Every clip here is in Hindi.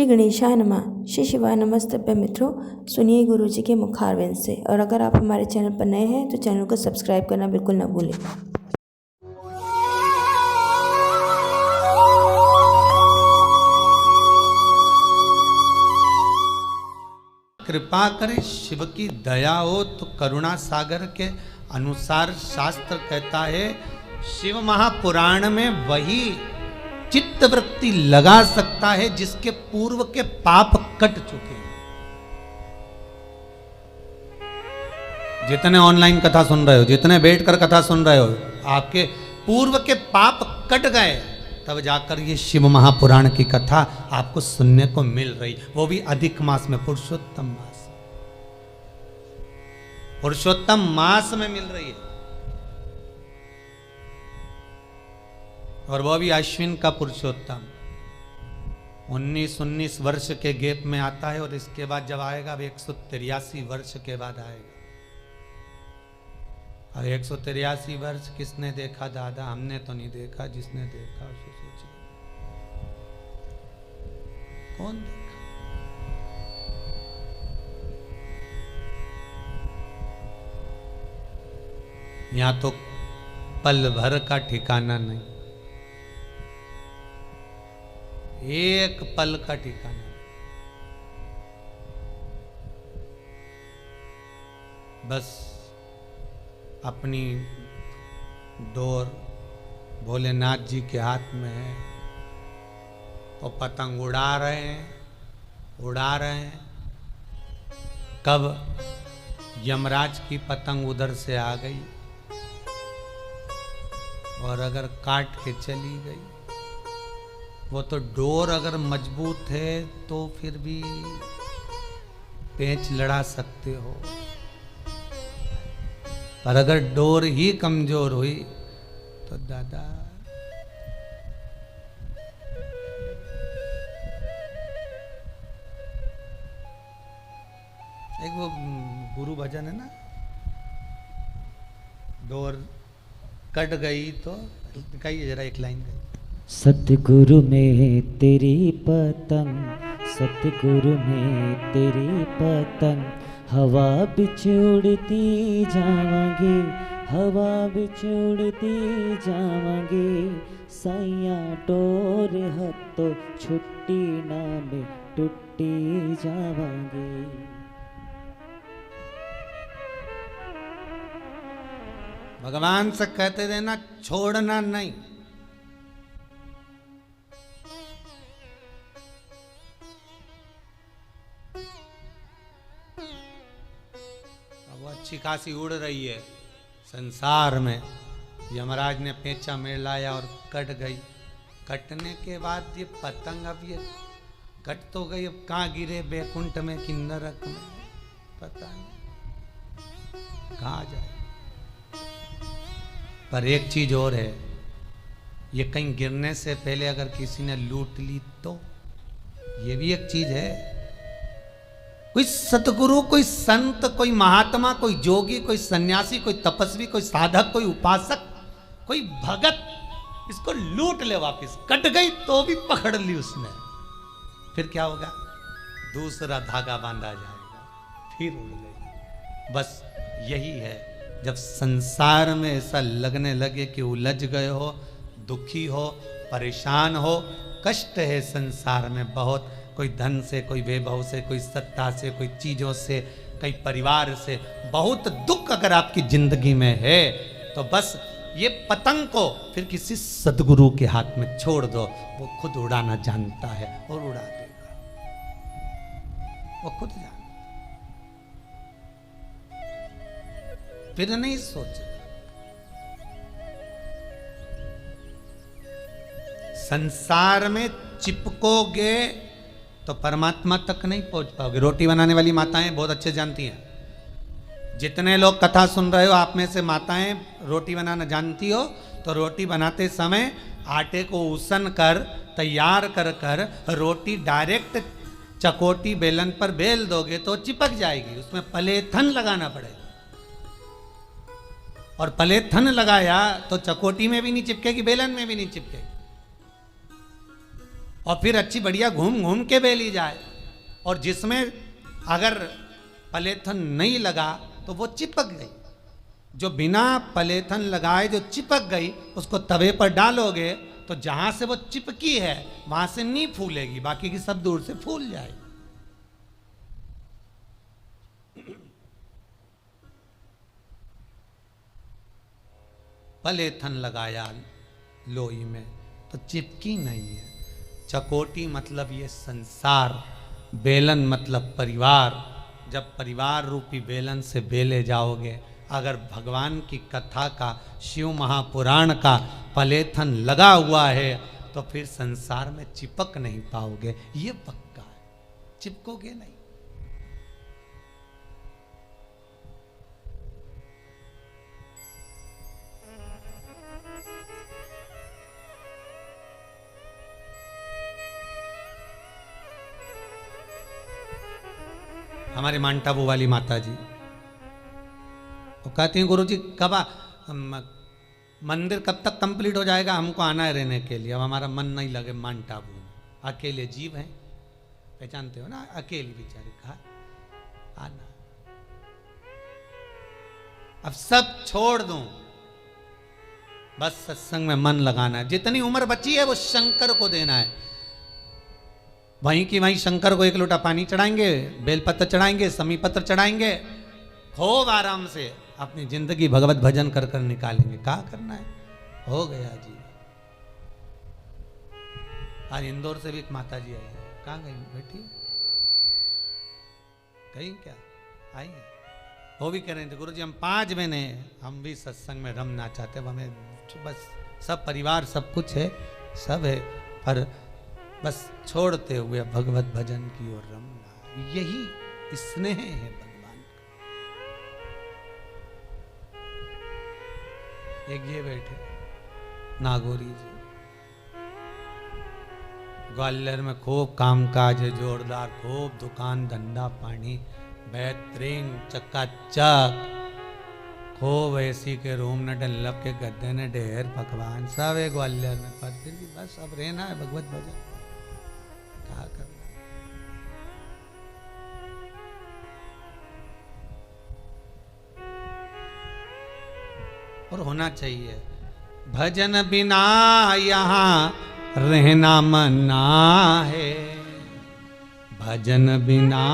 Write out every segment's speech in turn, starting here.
श्री गणेशाय नमः। श्री शिवाय नमस्तभ्य। मित्रों, सुनिए गुरु जी के मुखारविंद से। और अगर आप हमारे चैनल पर नए हैं तो चैनल को सब्सक्राइब करना बिल्कुल न भूलें। कृपा करे, शिव की दया हो तो करुणा सागर के अनुसार शास्त्र कहता है, शिव महापुराण में वही चित्त वृत्ति लगा सकता है जिसके पूर्व के पाप कट चुके हैं। जितने ऑनलाइन कथा सुन रहे हो, जितने बैठकर कथा सुन रहे हो, आपके पूर्व के पाप कट गए, तब जाकर ये शिव महापुराण की कथा आपको सुनने को मिल रही, वो भी अधिक मास में, पुरुषोत्तम मास, पुरुषोत्तम मास में मिल रही है। और वो भी अश्विन का पुरुषोत्तम 19 वर्ष के गैप में आता है। और इसके बाद जब आएगा, अब 183 वर्ष के बाद आएगा। अब 183 वर्ष किसने देखा दादा? हमने तो नहीं देखा, जिसने देखा उसे सोचिए कौन देखा। यहां तो पल भर का ठिकाना नहीं, एक पल का ठिकाना। बस अपनी डोर भोलेनाथ जी के हाथ में है, वो पतंग उड़ा रहे हैं, उड़ा रहे हैं। कब यमराज की पतंग उधर से आ गई और अगर काट के चली गई, वो तो डोर अगर मजबूत है तो फिर भी पेंच लड़ा सकते हो, पर अगर डोर ही कमजोर हुई तो दादा एक वो गुरु भजन है ना, डोर कट गई तो दिखाइए जरा एक लाइन गई। सतगुरु में तेरी पतंग, सतगुरु में तेरी पतंग, हवा बिच उड़ती जावांगे, हवा बिच उड़ती जावांगे, सैया डोर हथों छुट्टी ना में टुट्टी जावांगे। भगवान से कहते देना, छोड़ना नहीं। अच्छी खासी उड़ रही है संसार में, यमराज ने पेंचा में लाया और कट गई। कटने के बाद ये पतंग, अब ये कट तो गई, अब कहाँ गिरे, बैकुंठ में कि नरक में, पता नहीं कहाँ जाए। पर एक चीज और है, ये कहीं गिरने से पहले अगर किसी ने लूट ली तो ये भी एक चीज है। कोई सतगुरु, कोई संत, कोई महात्मा, कोई जोगी, कोई सन्यासी, कोई तपस्वी, कोई साधक, कोई उपासक, कोई भगत इसको लूट ले वापिस, कट गई तो भी पकड़ ली उसने, फिर क्या होगा? दूसरा धागा बांधा जाएगा, फिर उड़ गई। बस यही है, जब संसार में ऐसा लगने लगे कि उलझ गए हो, दुखी हो, परेशान हो, कष्ट है संसार में बहुत, कोई धन से, कोई वैभव से, कोई सत्ता से, कोई चीजों से, कई परिवार से, बहुत दुख अगर आपकी जिंदगी में है, तो बस ये पतंग को फिर किसी सद्गुरु के हाथ में छोड़ दो, वो खुद उड़ाना जानता है और उड़ा देगा, वो खुद जानता, फिर नहीं सोच। संसार में चिपकोगे तो परमात्मा तक नहीं पहुंच पाओगे। रोटी बनाने वाली माताएं बहुत अच्छे जानती हैं, जितने लोग कथा सुन रहे हो आप में से माताएं रोटी बनाना जानती हो, तो रोटी बनाते समय आटे को उसन कर तैयार कर कर रोटी डायरेक्ट चकोटी बेलन पर बेल दोगे तो चिपक जाएगी, उसमें पलेथन लगाना पड़ेगा। और पलेथन लगाया तो चकोटी में भी नहीं चिपकेगी, बेलन में भी नहीं चिपकेगी। और फिर अच्छी बढ़िया घूम घूम के बेली जाए। और जिसमें अगर पलेथन नहीं लगा तो वो चिपक गई। जो बिना पलेथन लगाए जो चिपक गई उसको तवे पर डालोगे तो जहां से वो चिपकी है वहां से नहीं फूलेगी, बाकी की सब दूर से फूल जाएगी। पलेथन लगाया लोई में तो चिपकी नहीं है। चकोटी मतलब ये संसार, बेलन मतलब परिवार। जब परिवार रूपी बेलन से बेले जाओगे, अगर भगवान की कथा का, शिव महापुराण का पलेथन लगा हुआ है तो फिर संसार में चिपक नहीं पाओगे, ये पक्का है, चिपकोगे नहीं। हमारे मांटाबू वाली माता जी वो कहती हैं, गुरु जी कब मंदिर कब तक कंप्लीट हो जाएगा, हमको आना है रहने के लिए, अब हमारा मन नहीं लगे मांटाबू में। अकेले जीव हैं, पहचानते हो ना, अकेली बेचारी, कहा आना। अब सब छोड़ दूं, बस सत्संग में मन लगाना है। जितनी उम्र बची है वो शंकर को देना है। वहीं की वहीं शंकर को एक लोटा पानी चढ़ाएंगे, बेलपत्र चढ़ाएंगे, समी पत्र चढ़ाएंगे, खूब आराम से अपनी जिंदगी भगवत भजन कर कर निकालेंगे। क्या करना है, हो गया जी। आज इंदौर से भी एक माता जी आई है, कहाँ गई बेटी, कहीं क्या आई है, वो भी कह रहे थे गुरु जी हम 5 महीने हम भी सत्संग में रमना चाहते हैं, हमें बस सब परिवार सब कुछ है, सब है, पर बस छोड़ते हुए भगवत भजन की ओर रमना, यही स्नेह है भगवान का। एक ये बैठे नागौरी जी, ग्वालियर में खूब कामकाज है जोरदार, खूब दुकान धंधा पानी बेहतरीन चकाचक, खूब एसी के रूम ने डल्लब के गद्दे ने ढेर पकवान सब है ग्वालियर में, पर फिर भी बस अब रहना है भगवत भजन, क्या करना। और होना चाहिए, भजन बिना यहाँ रहना मना है, भजन बिना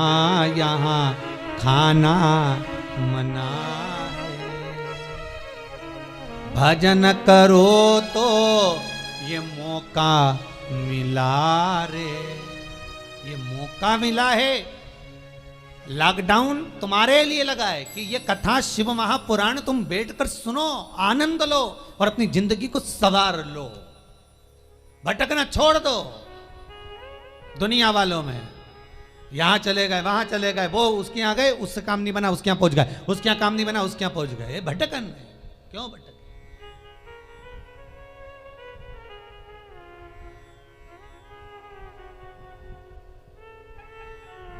यहाँ खाना मना है, भजन करो तो ये मौका मिला रे, ये मौका मिला है। लॉकडाउन तुम्हारे लिए लगा है कि ये कथा शिव महापुराण तुम बैठकर सुनो, आनंद लो और अपनी जिंदगी को संवार लो। भटकना छोड़ दो दुनिया वालों में, यहां चले गए वहां चले गए, वो उसके यहां गए उससे काम नहीं बना उसके यहां पहुंच गए, उसके यहां काम नहीं बना उसके यहां पहुंच गए। भटकन है, क्यों भटक।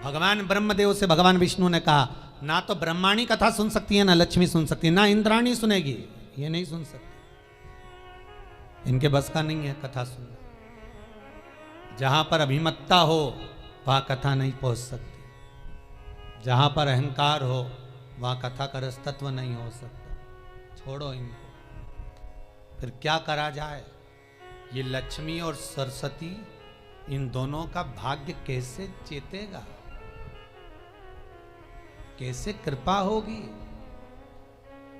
भगवान ब्रह्मदेव से भगवान विष्णु ने कहा, ना तो ब्रह्माणी कथा सुन सकती है, ना लक्ष्मी सुन सकती है, ना इंद्राणी सुनेगी, ये नहीं सुन सकती, इनके बस का नहीं है कथा सुनना। जहां पर अभिमत्ता हो वहां कथा नहीं पहुंच सकती, जहां पर अहंकार हो वहां कथा का रसतत्व नहीं हो सकता। छोड़ो इनको, फिर क्या करा जाए। ये लक्ष्मी और सरस्वती, इन दोनों का भाग्य कैसे चेतेगा, कैसे कृपा होगी।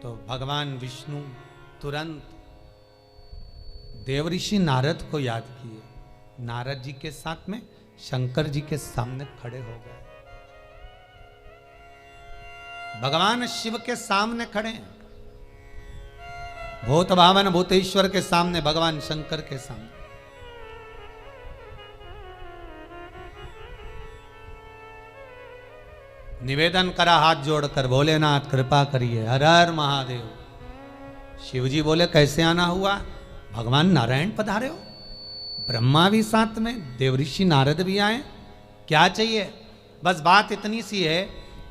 तो भगवान विष्णु तुरंत देवऋषि नारद को याद किए, नारद जी के साथ में शंकर जी के सामने खड़े हो गए। भगवान शिव के सामने खड़े, भूत भावन भूतेश्वर के सामने, भगवान शंकर के सामने। निवेदन करा हाथ जोड़कर, भोलेनाथ कृपा करिए, हर हर महादेव। शिवजी बोले कैसे आना हुआ, भगवान नारायण पधारे हो, ब्रह्मा भी साथ में, देवऋषि नारद भी आए, क्या चाहिए। बस बात इतनी सी है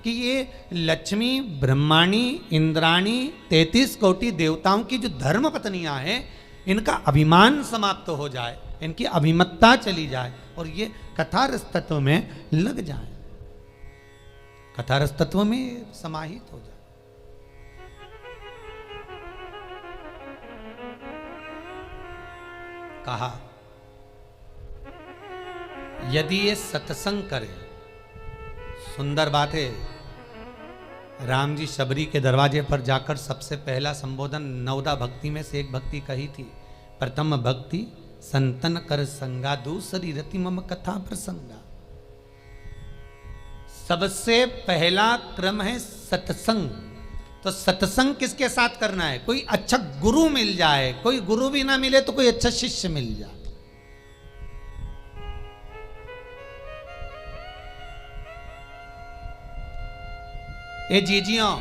कि ये लक्ष्मी, ब्रह्माणी, इंद्राणी, 33 कोटि देवताओं की जो धर्म पत्नियां हैं, इनका अभिमान समाप्त हो जाए, इनकी अभिमत्ता चली जाए और ये कथारस तत्व में लग जाए, कथारस तत्व में समाहित हो जाए। कहा यदि ये सत्संग करे, सुंदर बात है। राम जी शबरी के दरवाजे पर जाकर सबसे पहला संबोधन 9 भक्ति में से एक भक्ति कही थी। प्रथम भक्ति संतन कर संगा, दूसरी रति मम कथा प्रसंगा। सबसे पहला क्रम है सत्संग। तो सत्संग किसके साथ करना है? कोई अच्छा गुरु मिल जाए, कोई गुरु भी ना मिले तो कोई अच्छा शिष्य मिल जाए। ए जीजियों,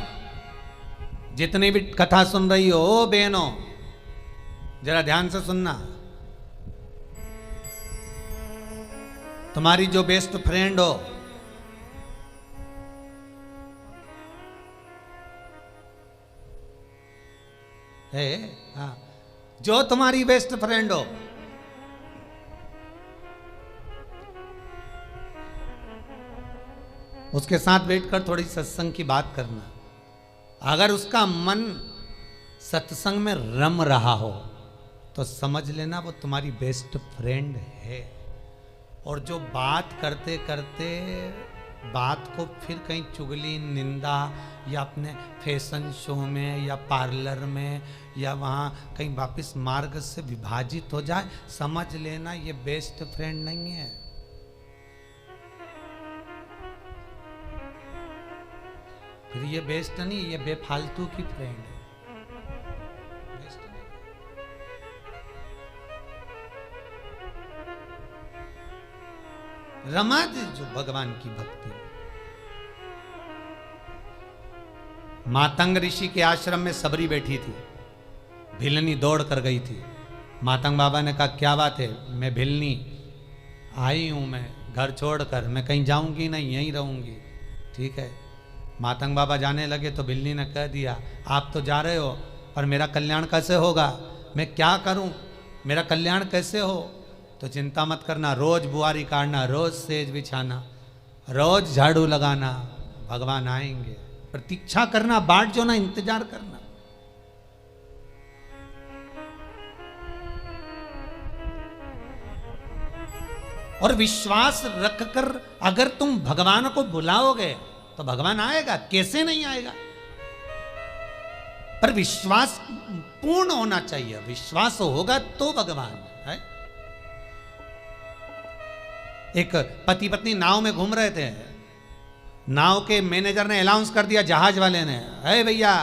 जितनी भी कथा सुन रही हो, ओ बहनों, जरा ध्यान से सुनना। तुम्हारी जो बेस्ट फ्रेंड हो, है हाँ, जो तुम्हारी बेस्ट फ्रेंड हो, उसके साथ बैठकर थोड़ी सत्संग की बात करना। अगर उसका मन सत्संग में रम रहा हो तो समझ लेना वो तुम्हारी बेस्ट फ्रेंड है। और जो बात करते करते बात को फिर कहीं चुगली, निंदा या अपने फैशन शो में या पार्लर में या वहाँ कहीं वापस मार्ग से विभाजित हो जाए, समझ लेना ये बेस्ट फ्रेंड नहीं है। फिर ये बेस्ट नहीं, ये बेफालतू की फ्रेंड है, बेस्ट नहीं। रमा दे जो भगवान की भक्ति। मातंग ऋषि के आश्रम में सबरी बैठी थी, भिलनी दौड़ कर गई थी। मातंग बाबा ने कहा क्या बात है? मैं भिलनी आई हूं, मैं घर छोड़कर, मैं कहीं जाऊंगी नहीं, यहीं रहूंगी। ठीक है। मातंग बाबा जाने लगे तो भिलनी ने कह दिया आप तो जा रहे हो पर मेरा कल्याण कैसे होगा? मैं क्या करूं, मेरा कल्याण कैसे हो? तो चिंता मत करना, रोज बुआरी काटना, रोज सेज बिछाना, रोज झाड़ू लगाना, भगवान आएंगे। प्रतीक्षा करना, बाट जो ना, इंतजार करना। और विश्वास रखकर अगर तुम भगवान को बुलाओगे तो भगवान आएगा, कैसे नहीं आएगा? पर विश्वास पूर्ण होना चाहिए, विश्वास होगा तो भगवान है। एक पति पत्नी नाव में घूम रहे थे, नाव के मैनेजर ने अनाउंस कर दिया, जहाज वाले ने, अरे भैया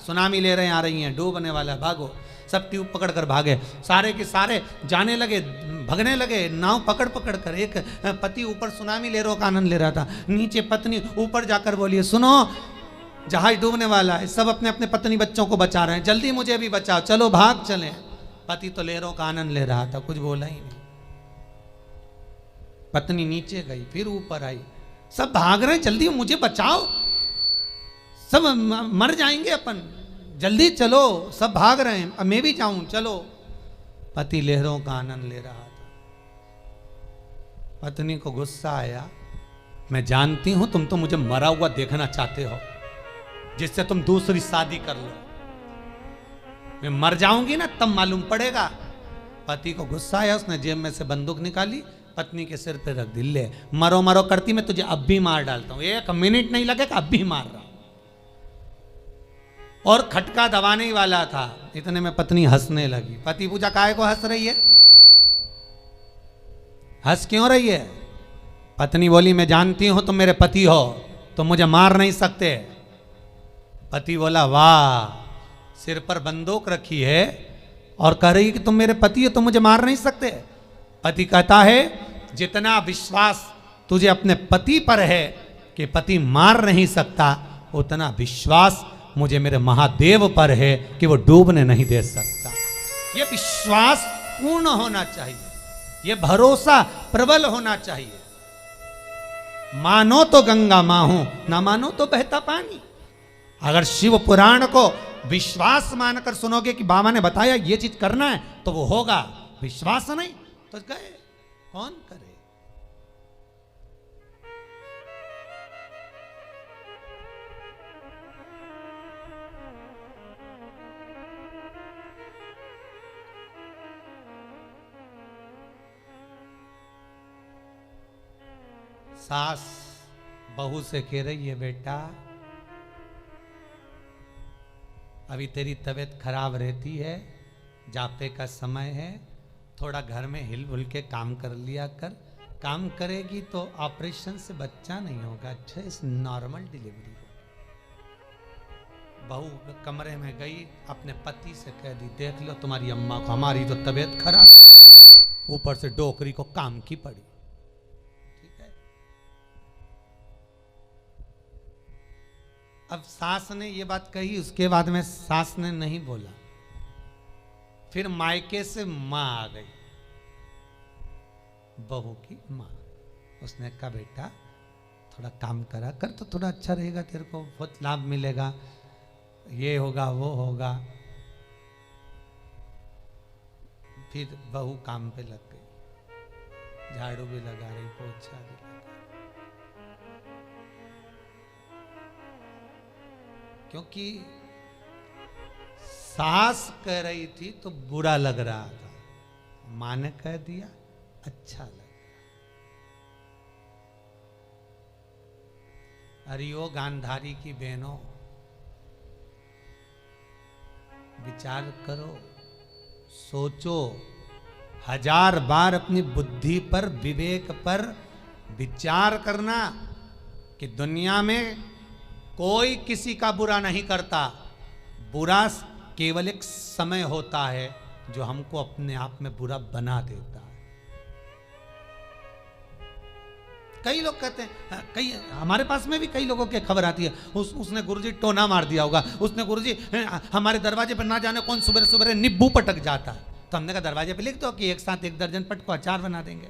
सुनामी ले रहे हैं, आ रही हैं, डूबने वाला, भागो। सब ट्यूब पकड़ कर भागे, सारे के सारे जाने लगे, भगने लगे, नाव पकड़ पकड़ कर। एक पति ऊपर सुनामी लहरों का आनंद ले रहा था, नीचे पत्नी ऊपर जाकर बोली सुनो जहाज डूबने वाला है, सब अपने अपने पत्नी बच्चों को बचा रहे हैं, जल्दी मुझे भी बचाओ, चलो भाग चले। पति तो लहरों का आनंद ले रहा था, कुछ बोला ही नहीं। पत्नी नीचे गई, फिर ऊपर आई, सब भाग रहे हैं, जल्दी मुझे बचाओ, सब मर जाएंगे अपन, जल्दी चलो, सब भाग रहे हैं, अब मैं भी जाऊं, चलो। पति लहरों का आनंद ले रहा था। पत्नी को गुस्सा आया, मैं जानती हूं तुम तो मुझे मरा हुआ देखना चाहते हो, जिससे तुम दूसरी शादी कर लो, मैं मर जाऊंगी ना तब मालूम पड़ेगा। पति को गुस्सा आया, उसने जेब में से बंदूक निकाली, पत्नी के सिर पे रख दी, ले मरो मरो करती, मैं तुझे अब भी मार डालता हूं, 1 मिनट नहीं लगेगा, अब भी मार रहा हूं। और खटका दबाने ही वाला था, इतने में पत्नी हंसने लगी। पति पूछा काहे को हंस रही है, हंस क्यों रही है? पत्नी बोली मैं जानती हूं तुम मेरे पति हो, तुम मुझे मार नहीं सकते। पति बोला वाह, सिर पर बंदूक रखी है और कह रही कि तुम मेरे पति हो, तुम मुझे मार नहीं सकते। पति कहता है जितना विश्वास तुझे अपने पति पर है कि पति मार नहीं सकता, उतना विश्वास मुझे मेरे महादेव पर है कि वो डूबने नहीं दे सकता। ये विश्वास पूर्ण होना चाहिए, ये भरोसा प्रबल होना चाहिए। मानो तो गंगा मां हूं, ना मानो तो बहता पानी। अगर शिव पुराण को विश्वास मानकर सुनोगे कि बाबा ने बताया ये चीज करना है तो वो होगा, विश्वास नहीं तो गए, कौन करे। सास बहू से कह रही है, बेटा अभी तेरी तबीयत खराब रहती है, जापे का समय है, थोड़ा घर में हिल के काम कर लिया कर। काम करेगी तो ऑपरेशन से बच्चा नहीं होगा, अच्छा इस नॉर्मल डिलीवरी होगी। बहू कमरे में गई, अपने पति से कह दी, देख लो तुम्हारी अम्मा को, हमारी तो तबीयत खराब, ऊपर से डोकरी को काम की पड़ी। ठीक है, अब सास ने ये बात कही, उसके बाद में सास ने नहीं बोला। फिर मायके से मां आ गई, बहू की मां। उसने कहा, बेटा थोड़ा काम करा कर तो थोड़ा अच्छा रहेगा, तेरे को बहुत लाभ मिलेगा, ये होगा वो होगा। फिर बहू काम पे लग गई, झाड़ू भी लगा रही, पोछा भी लगा रही, क्योंकि सास कह रही थी तो बुरा लग रहा था, मां ने कह दिया अच्छा लगा। अरियो गांधारी की बहनों, विचार करो, सोचो, 1000 बार अपनी बुद्धि पर, विवेक पर विचार करना कि दुनिया में कोई किसी का बुरा नहीं करता। बुरा केवल एक समय होता है जो हमको अपने आप में बुरा बना देता है। कई लोग कहते हैं, कई हमारे पास में भी कई लोगों की खबर आती है, उसने गुरुजी टोना मार दिया होगा, उसने गुरुजी हमारे दरवाजे पर ना जाने कौन सुबह सुबह नींबू पटक जाता है। तो हमने कहा दरवाजे पे लिख दो कि एक साथ 1 दर्जन पट को अचार बना देंगे,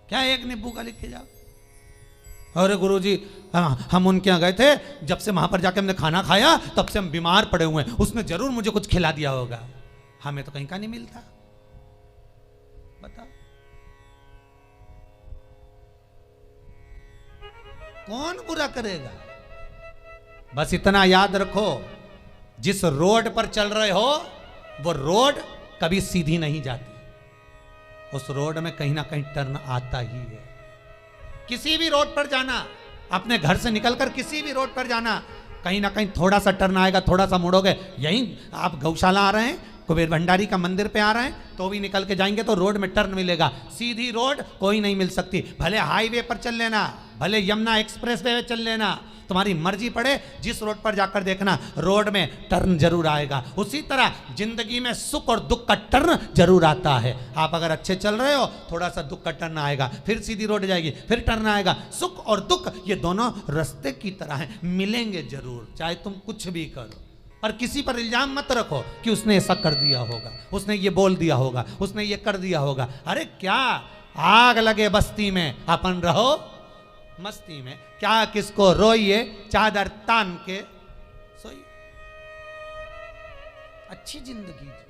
क्या एक नींबू का लिख के जाओ। अरे गुरुजी हम उनके यहाँ गए थे, जब से वहां पर जाके हमने खाना खाया तब से हम बीमार पड़े हुए हैं, उसने जरूर मुझे कुछ खिला दिया होगा। हमें तो कहीं का नहीं मिलता, बताओ कौन बुरा करेगा। बस इतना याद रखो, जिस रोड पर चल रहे हो वो रोड कभी सीधी नहीं जाती, उस रोड में कहीं ना कहीं टर्न आता ही है। किसी भी रोड पर जाना, अपने घर से निकलकर किसी भी रोड पर जाना, कहीं ना कहीं थोड़ा सा टर्न आएगा, थोड़ा सा मुड़ोगे। यहीं आप गौशाला आ रहे हैं, कुबेर भंडारी का मंदिर पे आ रहे हैं, तो भी निकल के जाएंगे तो रोड में टर्न मिलेगा। सीधी रोड कोई नहीं मिल सकती, भले हाईवे पर चल लेना, भले यमुना एक्सप्रेस वे चल लेना, तुम्हारी मर्जी पड़े, जिस रोड पर जाकर देखना रोड में टर्न जरूर आएगा। उसी तरह जिंदगी में सुख और दुख का टर्न जरूर आता है। आप अगर अच्छे चल रहे हो, थोड़ा सा दुख का टर्न आएगा, फिर सीधी रोड जाएगी, फिर टर्न आएगा। सुख और दुख ये दोनों रास्ते की तरह हैं, मिलेंगे जरूर, चाहे तुम कुछ भी करो। और किसी पर इल्जाम मत रखो कि उसने ऐसा कर दिया होगा, उसने ये बोल दिया होगा, उसने ये कर दिया होगा। अरे क्या आग लगे बस्ती में, अपन रहो मस्ती में, क्या किसको रोइए, चादर तान के सोइए, अच्छी जिंदगी जी।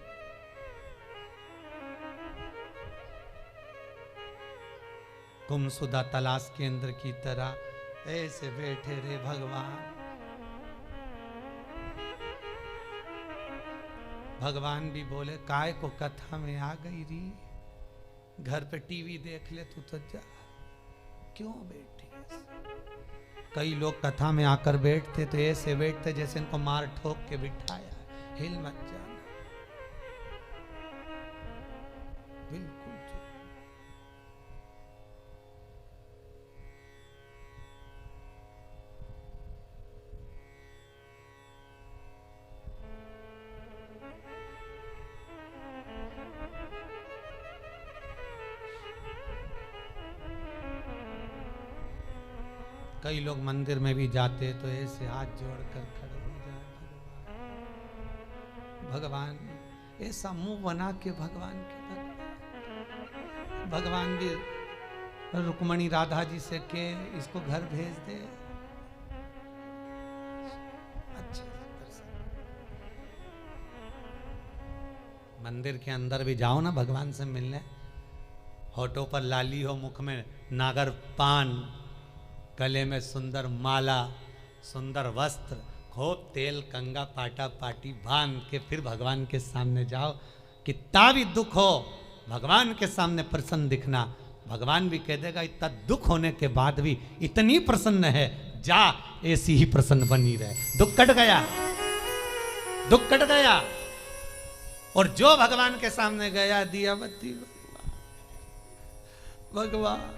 गुमशुदा तलाश केंद्र की तरह ऐसे बैठे रे भगवान। भगवान भी बोले, काय को कथा में आ गई री, घर पे टीवी देख ले तू तो जा, क्यों बैठी। कई लोग कथा में आकर बैठते तो ऐसे बैठते जैसे इनको मार ठोक के बिठाया, हिल मत जाना, बिल्कुल। कई लोग मंदिर में भी जाते तो ऐसे हाथ जोड़कर खड़े हो जाए, भगवान ऐसा मुंह बना के भगवान के भगवान भी रुक्मणी राधा जी से के इसको घर भेज दे, अच्छा मंदिर के अंदर भी जाओ ना भगवान से मिलने, होठों पर लाली हो, मुख में नागर पान, गले में सुंदर माला, सुंदर वस्त्र, खूब तेल कंगा पाटा पाटी बांध के फिर भगवान के सामने जाओ। कितना भी दुख हो भगवान के सामने प्रसन्न दिखना। भगवान भी कह देगा इतना दुख होने के बाद भी इतनी प्रसन्न है, जा ऐसी ही प्रसन्न बनी रहे। दुख कट गया, दुख कट गया। और जो भगवान के सामने गया, दिया बत्ती, भगवान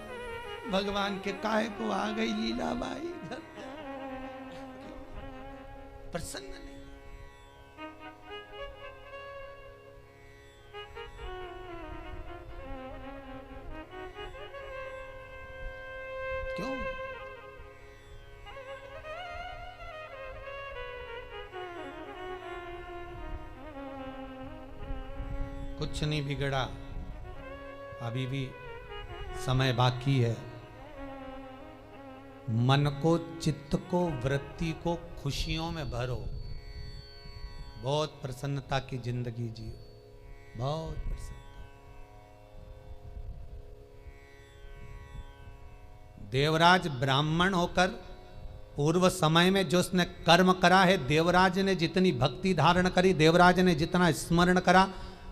भगवान के काहे को आ गई लीलाबाई, प्रसन्न नहीं। क्यों? कुछ नहीं बिगड़ा, अभी भी समय बाकी है। मन को, चित्त को, वृत्ति को खुशियों में भरो। बहुत प्रसन्नता की जिंदगी जियो, बहुत प्रसन्नता। देवराज ब्राह्मण होकर पूर्व समय में जो उसने कर्म करा है, देवराज ने जितनी भक्ति धारण करी, देवराज ने जितना स्मरण करा,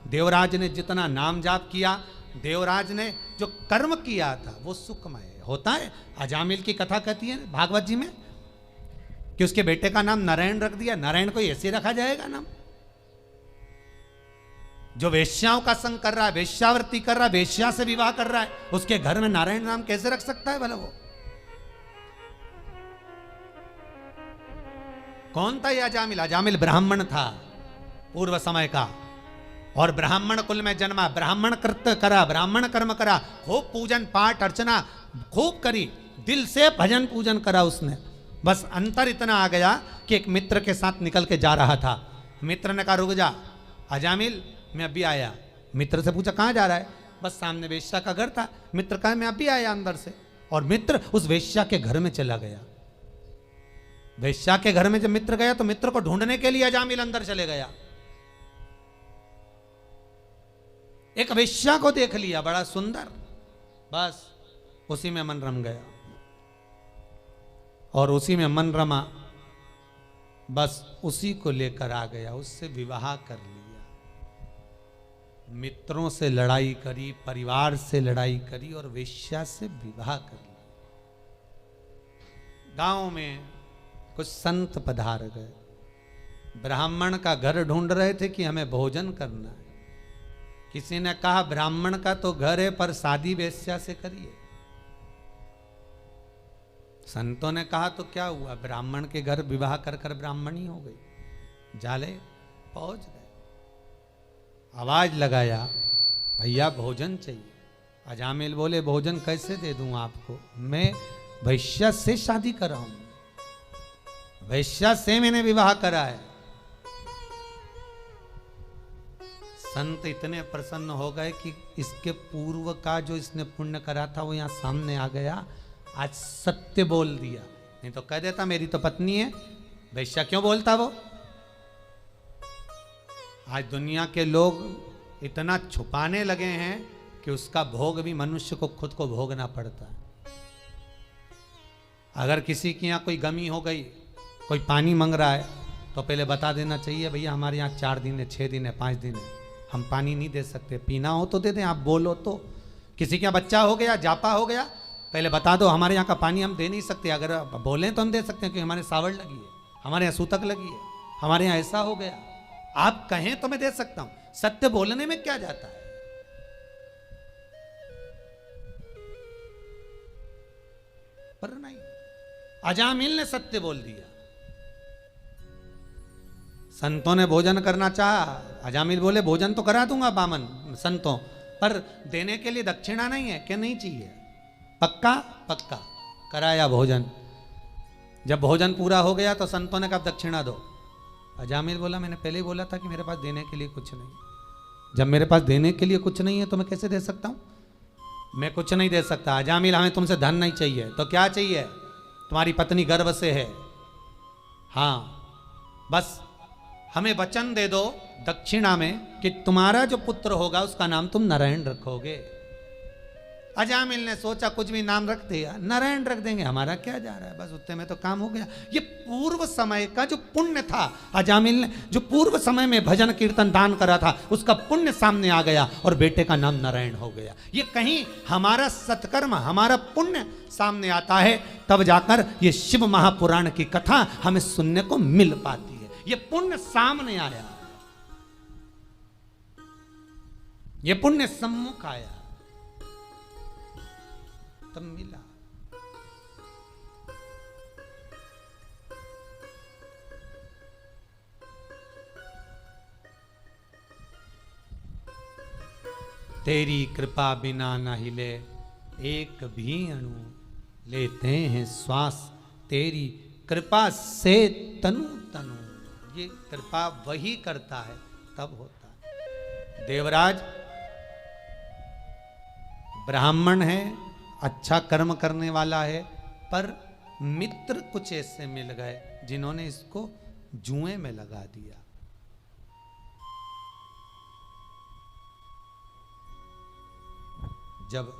देवराज ने जितना नाम जाप किया, देवराज ने जो कर्म किया था वो सुखमय होता है। अजामिल की कथा कहती है भागवत जी में कि उसके बेटे का नाम नारायण रख दिया। नारायण को ऐसे रखा जाएगा नाम? जो वेश्याओं का संग कर रहा है, वेश्यावृत्ति कर रहा है, वेश्या से विवाह कर रहा है, उसके घर में नारायण नाम कैसे रख सकता है भला? वो कौन था ये अजामिल? अजामिल ब्राह्मण था पूर्व समय का, और ब्राह्मण कुल में जन्मा, ब्राह्मण कृत्य करा, ब्राह्मण कर्म करा, खूब पूजन पाठ अर्चना खूब करी, दिल से भजन पूजन करा उसने। बस अंतर इतना आ गया कि एक मित्र के साथ निकल के जा रहा था। मित्र ने कहा रुक जा अजामिल, मैं अभी आया। मित्र से पूछा कहाँ जा रहा है? बस सामने वेश्या का घर था। मित्र कहा मैं अभी आया अंदर से, और मित्र उस वेश्या के घर में चला गया। वेश्या के घर में जब मित्र गया तो मित्र को ढूंढने के लिए अजामिल अंदर चले गया। एक वेश्या को देख लिया बड़ा सुंदर, बस उसी में मन रम गया, और उसी में मन रमा, बस उसी को लेकर आ गया, उससे विवाह कर लिया। मित्रों से लड़ाई करी, परिवार से लड़ाई करी, और वेश्या से विवाह कर लिया। गांव में कुछ संत पधार गए, ब्राह्मण का घर ढूंढ रहे थे कि हमें भोजन करना है। किसी ने कहा ब्राह्मण का तो घर है पर शादी वेश्या से करिए। संतों ने कहा तो क्या हुआ, ब्राह्मण के घर विवाह कर कर ब्राह्मणी हो गई। जाले पहुंच गए, आवाज लगाया भैया भोजन चाहिए। अजामिल बोले भोजन कैसे दे दूं आपको, मैं वैश्या से शादी कर रहा हूं, वैश्या से मैंने विवाह करा है। संत इतने प्रसन्न हो गए कि इसके पूर्व का जो इसने पुण्य करा था वो यहाँ सामने आ गया। आज सत्य बोल दिया, नहीं तो कह देता मेरी तो पत्नी है, वैश्या क्यों बोलता वो। आज दुनिया के लोग इतना छुपाने लगे हैं कि उसका भोग भी मनुष्य को खुद को भोगना पड़ता है। अगर किसी की यहाँ कोई गमी हो गई, कोई पानी मांग रहा है, तो पहले बता देना चाहिए भैया हमारे यहाँ 4 दिन है, 6 दिन है, 5 दिन है, हम पानी नहीं दे सकते, पीना हो तो दे दें, आप बोलो तो। किसी का बच्चा हो गया, जापा हो गया, पहले बता दो हमारे यहाँ का पानी हम दे नहीं सकते, अगर बोलें तो हम दे सकते हैं क्योंकि हमारे सावड़ लगी है, हमारे यहाँ सूतक लगी है, हमारे यहाँ ऐसा हो गया। आप कहें तो मैं दे सकता हूं, सत्य बोलने में क्या जाता है। पर नहीं, अजामिल ने सत्य बोल दिया। संतों ने भोजन करना चाहा, अजामिल बोले भोजन तो करा दूंगा बामन संतों, पर देने के लिए दक्षिणा नहीं है, क्या नहीं चाहिए। पक्का पक्का कराया भोजन। जब भोजन पूरा हो गया तो संतों ने कहा दक्षिणा दो। अजामिल बोला मैंने पहले ही बोला था कि मेरे पास देने के लिए कुछ नहीं। जब मेरे पास देने के लिए कुछ नहीं है तो मैं कैसे दे सकता हूं, मैं कुछ नहीं दे सकता। अजामिल हमें तुमसे धन नहीं चाहिए, तो क्या चाहिए, तुम्हारी पत्नी गर्भ से है, हाँ बस हमें वचन दे दो दक्षिणा में कि तुम्हारा जो पुत्र होगा उसका नाम तुम नारायण रखोगे। अजामिल ने सोचा कुछ भी नाम रख दिया, नारायण रख देंगे, हमारा क्या जा रहा है, बस उतने में तो काम हो गया। ये पूर्व समय का जो पुण्य था, अजामिल ने जो पूर्व समय में भजन कीर्तन दान करा था, उसका पुण्य सामने आ गया और बेटे का नाम नारायण हो गया। ये कहीं हमारा सत्कर्म, हमारा पुण्य सामने आता है, तब जाकर ये शिव महापुराण की कथा हमें सुनने को मिल पाती है। ये पुण्य सामने आया, ये पुण्य सम्मुख आया, तब मिला। तेरी कृपा बिना न हिले एक भी अणु, लेते हैं श्वास तेरी कृपा से तनु तनु। ये कृपा वही करता है, तब होता है। देवराज ब्राह्मण है, अच्छा कर्म करने वाला है, पर मित्र कुछ ऐसे मिल गए जिन्होंने इसको जुए में लगा दिया। जब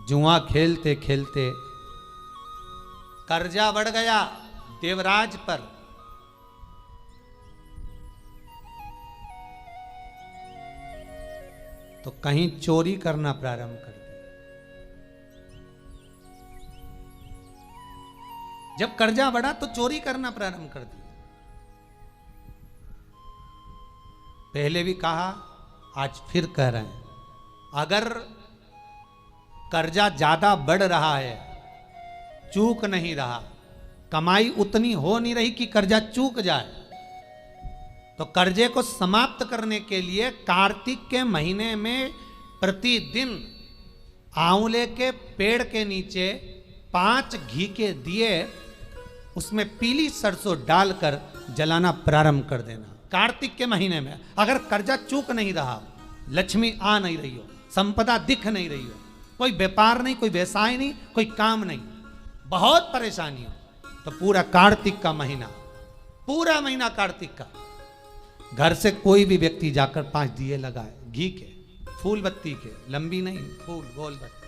जुआ खेलते खेलते कर्जा बढ़ गया देवराज पर, तो कहीं चोरी करना प्रारंभ कर दिया। जब कर्जा बढ़ा तो चोरी करना प्रारंभ कर दिया। पहले भी कहा, आज फिर कह रहे हैं, अगर कर्जा ज्यादा बढ़ रहा है, चूक नहीं रहा, कमाई उतनी हो नहीं रही कि कर्जा चूक जाए, तो कर्जे को समाप्त करने के लिए कार्तिक के महीने में प्रतिदिन आंवले के पेड़ के नीचे 5 घी के दिए, उसमें पीली सरसों डालकर जलाना प्रारंभ कर देना। कार्तिक के महीने में अगर कर्जा चूक नहीं रहा, लक्ष्मी आ नहीं रही हो, संपदा दिख नहीं रही हो, कोई व्यापार नहीं, कोई व्यवसाय नहीं, कोई काम नहीं, बहुत परेशानी हो, तो पूरा कार्तिक का महीना, पूरा महीना कार्तिक का, घर से कोई भी व्यक्ति जाकर 5 दिए लगाए, घी के, फूल बत्ती के, लंबी नहीं, फूल गोल बत्ती,